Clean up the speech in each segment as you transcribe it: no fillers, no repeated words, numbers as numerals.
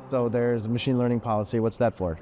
So there's machine learning policy. What's that for?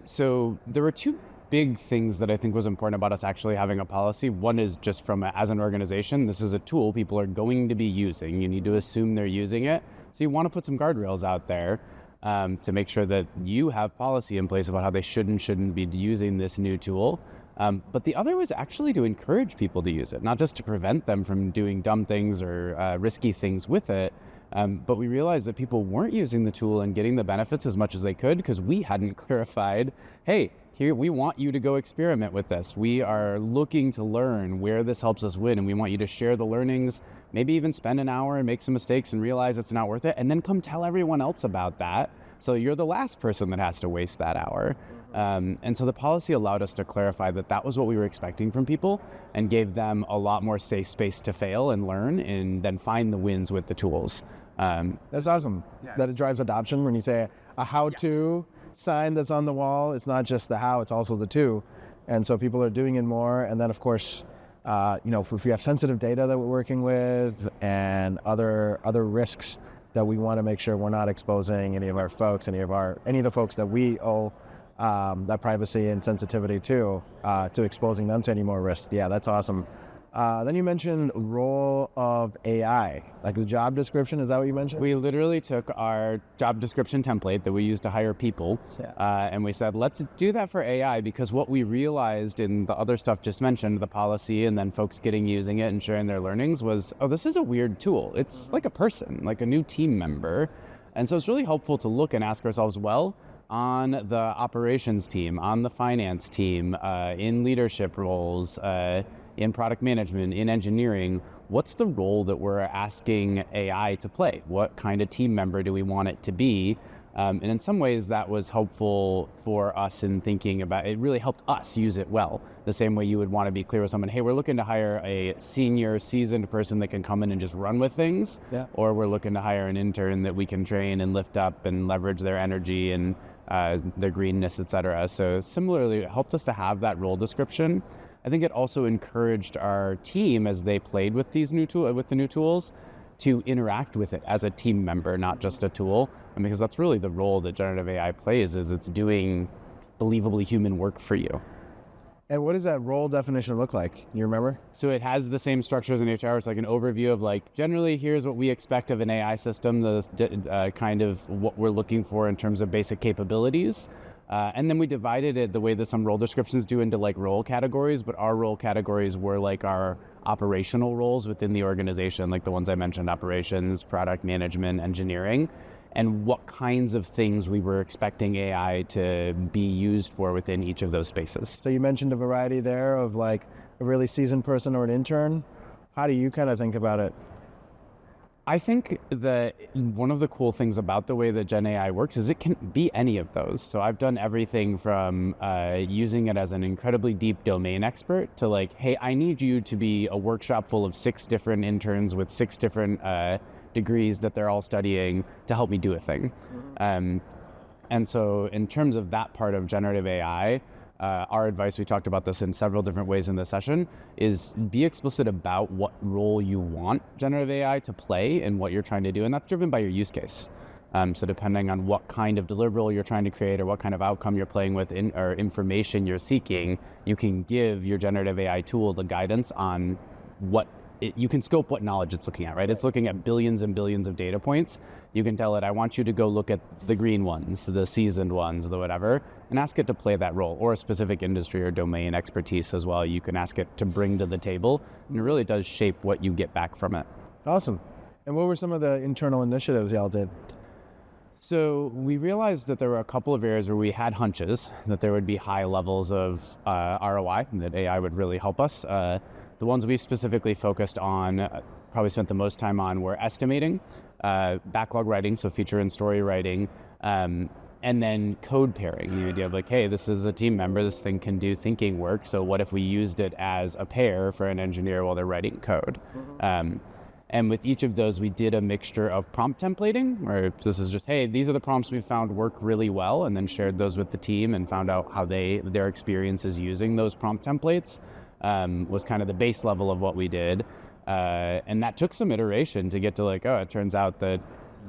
So there were two big things that I think was important about us actually having a policy. One is just as an organization, this is a tool people are going to be using. You need to assume they're using it. So you want to put some guardrails out there to make sure that you have policy in place about how they should and shouldn't be using this new tool. But the other was actually to encourage people to use it, not just to prevent them from doing dumb things or risky things with it. But we realized that people weren't using the tool and getting the benefits as much as they could because we hadn't clarified, hey, here, we want you to go experiment with this. We are looking to learn where this helps us win, and we want you to share the learnings, maybe even spend an hour and make some mistakes and realize it's not worth it, and then come tell everyone else about that. So you're the last person that has to waste that hour. And so the policy allowed us to clarify that that was what we were expecting from people and gave them a lot more safe space to fail and learn and then find the wins with the tools. That's awesome. Yeah, that it drives adoption when you say a how-to sign that's on the wall. It's not just the how, it's also the to. And so people are doing it more. And then of course, if we have sensitive data that we're working with and other risks that we want to make sure we're not exposing any of our folks, any of the folks that we owe that privacy and sensitivity to exposing them to any more risks. Yeah, that's awesome. Then you mentioned role of AI, like the job description. Is that what you mentioned? We literally took our job description template that we use to hire people, and we said, let's do that for AI, because what we realized in the other stuff just mentioned, the policy and then folks using it and sharing their learnings was, oh, this is a weird tool. It's like a person, like a new team member. And so it's really helpful to look and ask ourselves, well, on the operations team, on the finance team, in leadership roles, in product management, in engineering, what's the role that we're asking AI to play? What kind of team member do we want it to be? And in some ways that was helpful for us in thinking about, it really helped us use it well. The same way you would want to be clear with someone, hey, we're looking to hire a senior seasoned person that can come in and just run with things, or we're looking to hire an intern that we can train and lift up and leverage their energy and their greenness, et cetera. So similarly, it helped us to have that role description. I think it also encouraged our team as they played with the new tools to interact with it as a team member, not just a tool. And because that's really the role that generative AI plays, is it's doing believably human work for you. And what does that role definition look like? You remember? So it has the same structures in HR. It's like an overview of like, generally, here's what we expect of an AI system, the kind of what we're looking for in terms of basic capabilities. And then we divided it the way that some role descriptions do into like role categories, but our role categories were like our operational roles within the organization, like the ones I mentioned, operations, product management, engineering, and what kinds of things we were expecting AI to be used for within each of those spaces. So you mentioned a variety there of like a really seasoned person or an intern. How do you kind of think about it? I think that one of the cool things about the way that Gen AI works is it can be any of those. So I've done everything from using it as an incredibly deep domain expert to like, hey, I need you to be a workshop full of 6 different interns with 6 different degrees that they're all studying to help me do a thing. And so in terms of that part of generative AI, our advice, we talked about this in several different ways in the session, is be explicit about what role you want generative AI to play and what you're trying to do, and that's driven by your use case. So depending on what kind of deliverable you're trying to create or what kind of outcome you're playing with or information you're seeking, you can give your generative AI tool the guidance on you can scope what knowledge it's looking at, right? It's looking at billions and billions of data points. You can tell it, I want you to go look at the green ones, the seasoned ones, the whatever, and ask it to play that role, or a specific industry or domain expertise as well. You can ask it to bring to the table, and it really does shape what you get back from it. Awesome. And what were some of the internal initiatives y'all did? So we realized that there were a couple of areas where we had hunches that there would be high levels of ROI, and that AI would really help us. The ones we specifically focused on, probably spent the most time on, were estimating, backlog writing, so feature and story writing, and then code pairing, the idea of like, hey, this is a team member, this thing can do thinking work, so what if we used it as a pair for an engineer while they're writing code? And with each of those, we did a mixture of prompt templating, where this is just, hey, these are the prompts we found work really well, and then shared those with the team and found out how their experiences using those prompt templates. Was kind of the base level of what we did. And that took some iteration to get to like, oh, it turns out that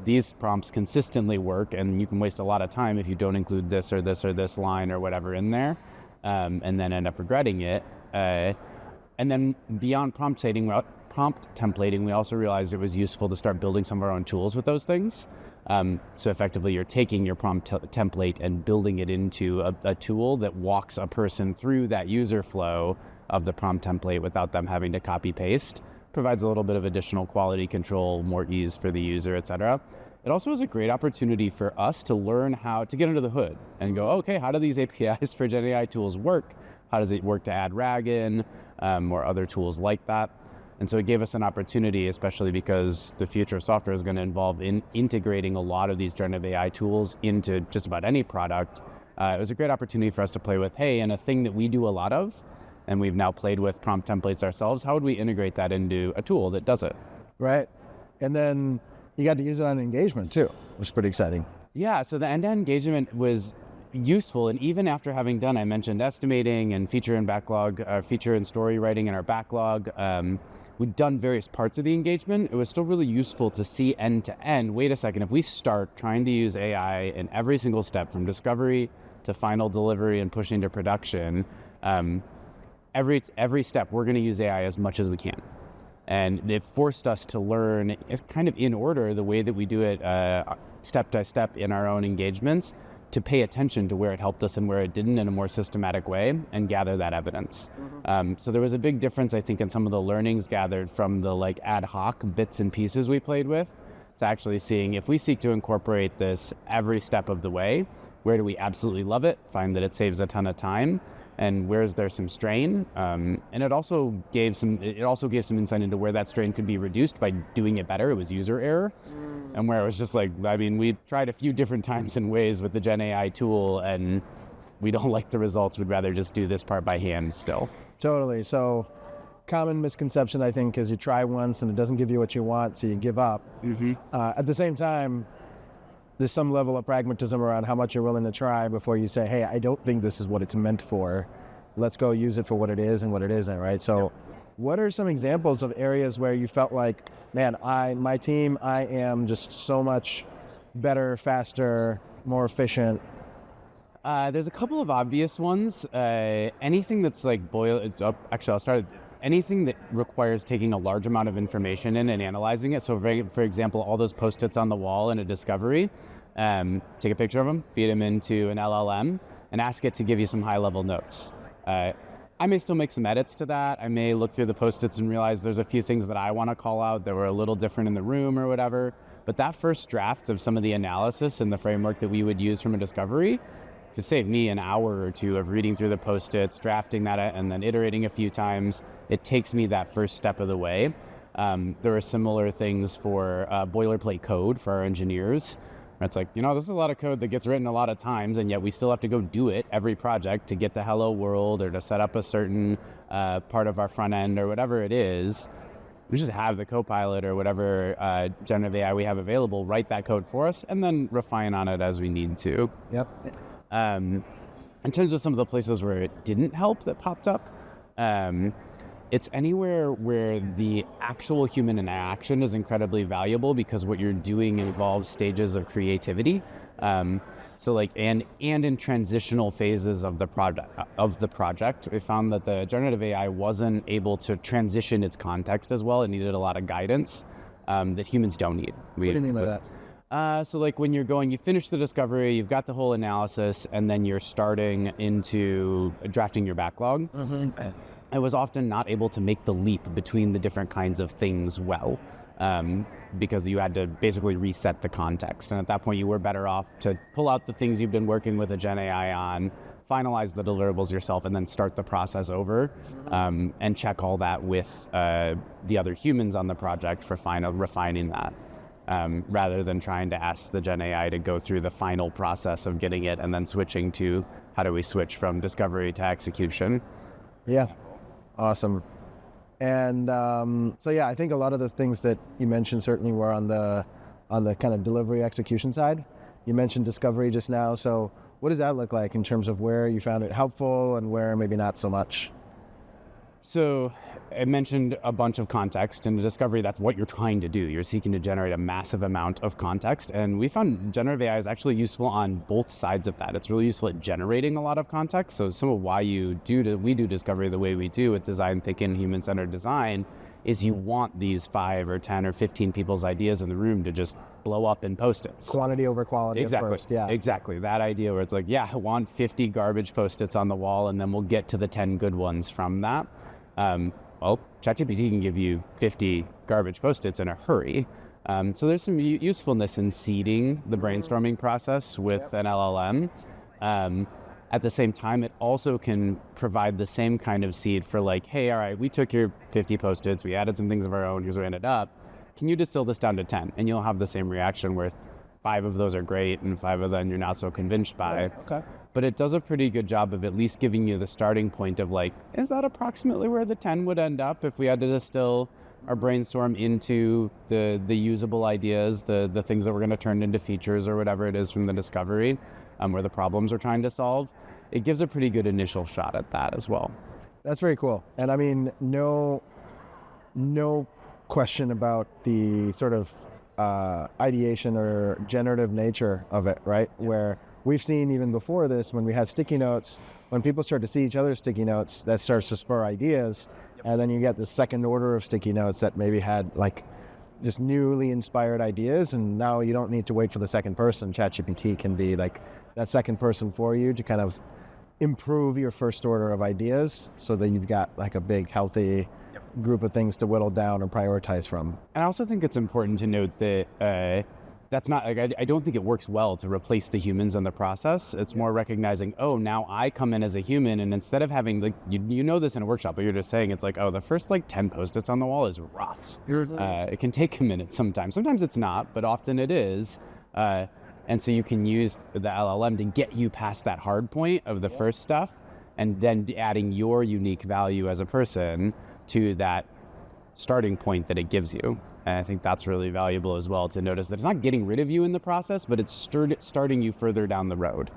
these prompts consistently work, and you can waste a lot of time if you don't include this or this or this line or whatever in there, and then end up regretting it. And then beyond prompt templating, we also realized it was useful to start building some of our own tools with those things. So effectively, you're taking your prompt template and building it into a tool that walks a person through that user flow of the prompt template without them having to copy paste. Provides a little bit of additional quality control, more ease for the user, et cetera. It also is a great opportunity for us to learn how to get under the hood and go, okay, how do these APIs for Gen AI tools work? How does it work to add RAG in, or other tools like that? And so it gave us an opportunity, especially because the future of software is going to involve in integrating a lot of these generative AI tools into just about any product. It was a great opportunity for us to play with, hey, and a thing that we do a lot of, and we've now played with prompt templates ourselves, how would we integrate that into a tool that does it? Right. And then you got to use it on engagement too, which is pretty exciting. Yeah, so the end-to-end engagement was useful, and even after having done, I mentioned estimating and feature and story writing in our backlog, we'd done various parts of the engagement. It was still really useful to see end to end, wait a second, if we start trying to use AI in every single step from discovery to final delivery and pushing to production, every step we're going to use AI as much as we can. And it forced us to learn, it's kind of in order, the way that we do it step by step in our own engagements, to pay attention to where it helped us and where it didn't in a more systematic way and gather that evidence. So there was a big difference, I think, in some of the learnings gathered from the like ad hoc bits and pieces we played with to actually seeing if we seek to incorporate this every step of the way, where do we absolutely love it, find that it saves a ton of time, and where is there some strain? And it also gave some insight into where that strain could be reduced by doing it better. It was user error. And where it was just like, I mean, we tried a few different times and ways with the Gen AI tool, and we don't like the results. We'd rather just do this part by hand still. Totally. So common misconception, I think, is you try once and it doesn't give you what you want, so you give up. At the same time, there's some level of pragmatism around how much you're willing to try before you say, hey, I don't think this is what it's meant for. Let's go use it for what it is and what it isn't, right? So what are some examples of areas where you felt like, man, my team, I am just so much better, faster, more efficient? There's a couple of obvious ones. Anything that's like anything that requires taking a large amount of information in and analyzing it. So for example, all those Post-its on the wall in a discovery, take a picture of them, feed them into an LLM, and ask it to give you some high-level notes. I may still make some edits to that. I may look through the Post-its and realize there's a few things that I want to call out that were a little different in the room or whatever. But that first draft of some of the analysis and the framework that we would use from a discovery could save me an hour or two of reading through the Post-its, drafting that, and then iterating a few times. It takes me that first step of the way. There are similar things for boilerplate code for our engineers. It's like, this is a lot of code that gets written a lot of times, and yet we still have to go do it every project to get to hello world or to set up a certain part of our front end or whatever it is. We just have the Copilot or whatever generative AI we have available write that code for us and then refine on it as we need to. Yep. In terms of some of the places where it didn't help that popped up, it's anywhere where the actual human interaction is incredibly valuable because what you're doing involves stages of creativity. So like, and in transitional phases of the project, we found that the generative AI wasn't able to transition its context as well. It needed a lot of guidance that humans don't need. What do you mean by that? So like when you're you finish the discovery, you've got the whole analysis, and then you're starting into drafting your backlog. I was often not able to make the leap between the different kinds of things well, because you had to basically reset the context. And at that point, you were better off to pull out the things you've been working with a Gen AI on, finalize the deliverables yourself, and then start the process over, and check all that with the other humans on the project for refining that. Rather than trying to ask the Gen AI to go through the final process of getting it and then switching to how do we switch from discovery to execution. Yeah, awesome. And so yeah, I think a lot of the things that you mentioned certainly were on the kind of delivery execution side. You mentioned discovery just now, so what does that look like in terms of where you found it helpful and where maybe not so much? So I mentioned a bunch of context. In the discovery, that's what you're trying to do. You're seeking to generate a massive amount of context. And we found generative AI is actually useful on both sides of that. It's really useful at generating a lot of context. So some of why we do discovery the way we do with design thinking, human-centered design, is you want these 5 or 10 or 15 people's ideas in the room to just blow up in Post-its. Quantity over quality. Exactly. At first, yeah. Exactly. That idea where it's like, yeah, I want 50 garbage Post-its on the wall, and then we'll get to the 10 good ones from that. Well, ChatGPT can give you 50 garbage Post-its in a hurry. So there's some usefulness in seeding the brainstorming process with an LLM. At the same time, it also can provide the same kind of seed for like, hey, all right, we took your 50 Post-its, we added some things of our own, here's where we ended up. Can you distill this down to 10? And you'll have the same reaction where 5 of those are great and 5 of them you're not so convinced by. Okay. But it does a pretty good job of at least giving you the starting point of like, is that approximately where the 10 would end up if we had to distill our brainstorm into the usable ideas, the things that we're going to turn into features or whatever it is from the discovery, or the problems we're trying to solve. It gives a pretty good initial shot at that as well. That's very cool. And I mean, no question about the sort of ideation or generative nature of it, right? Where we've seen even before this, when we had sticky notes, when people start to see each other's sticky notes, that starts to spur ideas. And then you get the second order of sticky notes that maybe had like just newly inspired ideas. And now you don't need to wait for the second person. ChatGPT can be like that second person for you to kind of improve your first order of ideas so that you've got like a big, healthy group of things to whittle down and prioritize from. And I also think it's important to note that that's not, like, I don't think it works well to replace the humans in the process. It's more recognizing, oh, now I come in as a human, and instead of having, like, you know this in a workshop, but you're just saying, it's like, oh, the first, like, 10 Post-its on the wall is rough. It can take a minute sometimes. Sometimes it's not, but often it is. And so you can use the LLM to get you past that hard point of the first stuff, and then adding your unique value as a person to that starting point that it gives you. And I think that's really valuable as well, to notice that it's not getting rid of you in the process, but it's starting you further down the road.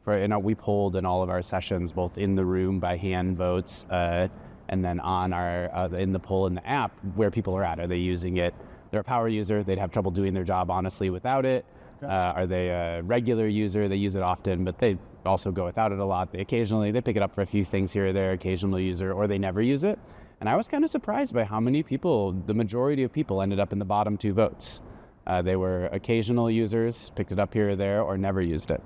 We polled in all of our sessions, both in the room by hand votes, and then on our in the poll in the app, where people are at. Are they using it? They're a power user. They'd have trouble doing their job honestly without it. Okay. Are they a regular user? They use it often, but they also go without it a lot. They pick it up for a few things here or there, occasional user, or they never use it. And I was kind of surprised by how many people, the majority of people, ended up in the bottom 2 votes. They were occasional users, picked it up here or there, or never used it.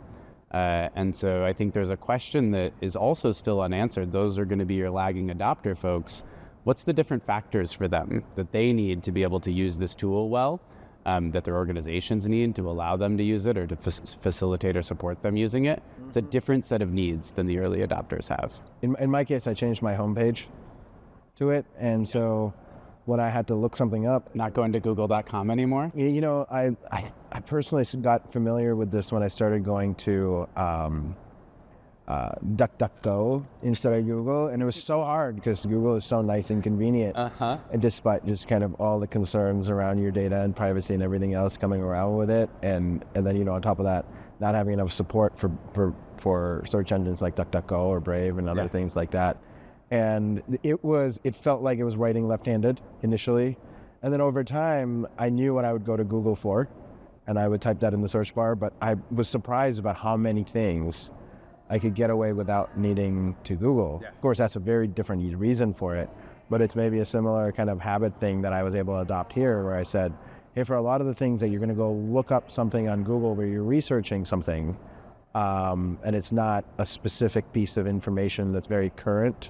And so I think there's a question that is also still unanswered. Those are going to be your lagging adopter folks. What's the different factors for them that they need to be able to use this tool well, that their organizations need to allow them to use it or to facilitate or support them using it? It's a different set of needs than the early adopters have. In my case, I changed my homepage to it, and so when I had to look something up, not going to google.com anymore. You know, I personally got familiar with this when I started going to DuckDuckGo instead of Google, and it was so hard because Google is so nice and convenient, and despite just kind of all the concerns around your data and privacy and everything else coming around with it, and then on top of that, not having enough support for search engines like DuckDuckGo or Brave and other things like that. And it felt like it was writing left-handed initially. And then over time, I knew what I would go to Google for, and I would type that in the search bar, but I was surprised about how many things I could get away without needing to Google. Yeah. Of course, that's a very different reason for it, but it's maybe a similar kind of habit thing that I was able to adopt here, where I said, hey, for a lot of the things that you're gonna go look up something on Google where you're researching something, and it's not a specific piece of information that's very current,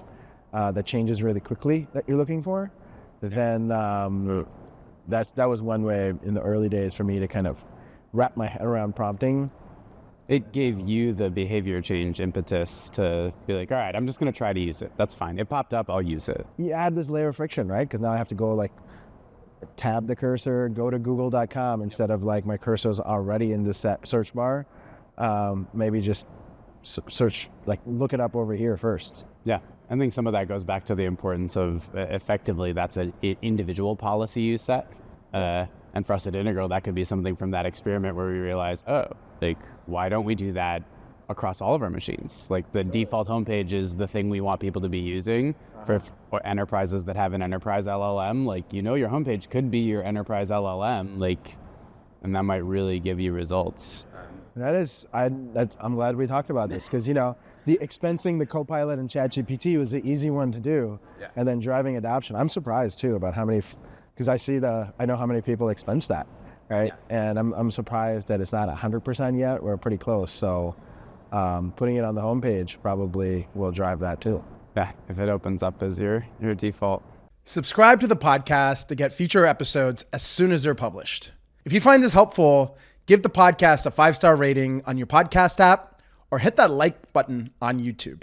that changes really quickly that you're looking for, then that was one way in the early days for me to kind of wrap my head around prompting. It gave you the behavior change impetus to be like, all right, I'm just going to try to use it. That's fine. It popped up, I'll use it. You add this layer of friction, right? Because now I have to go like tab the cursor, go to google.com instead of like my cursor's already in the search bar. Maybe just search, like look it up over here first. Yeah. I think some of that goes back to the importance of effectively that's an individual policy you set. And for us at Integral, that could be something from that experiment where we realize, oh, like, why don't we do that across all of our machines. Like the default homepage is the thing we want people to be using for enterprises that have an enterprise LLM. Like, your homepage could be your enterprise LLM, like, and that might really give you results. I'm glad we talked about this, because, the expensing the Copilot and ChatGPT was the easy one to do. And then driving adoption. I'm surprised too about how many, because I know how many people expense that, right? And I'm surprised that it's not 100% yet. We're pretty close. So putting it on the homepage probably will drive that too. Yeah, if it opens up as your default. Subscribe to the podcast to get future episodes as soon as they're published. If you find this helpful, give the podcast a 5-star rating on your podcast app or hit that like button on YouTube.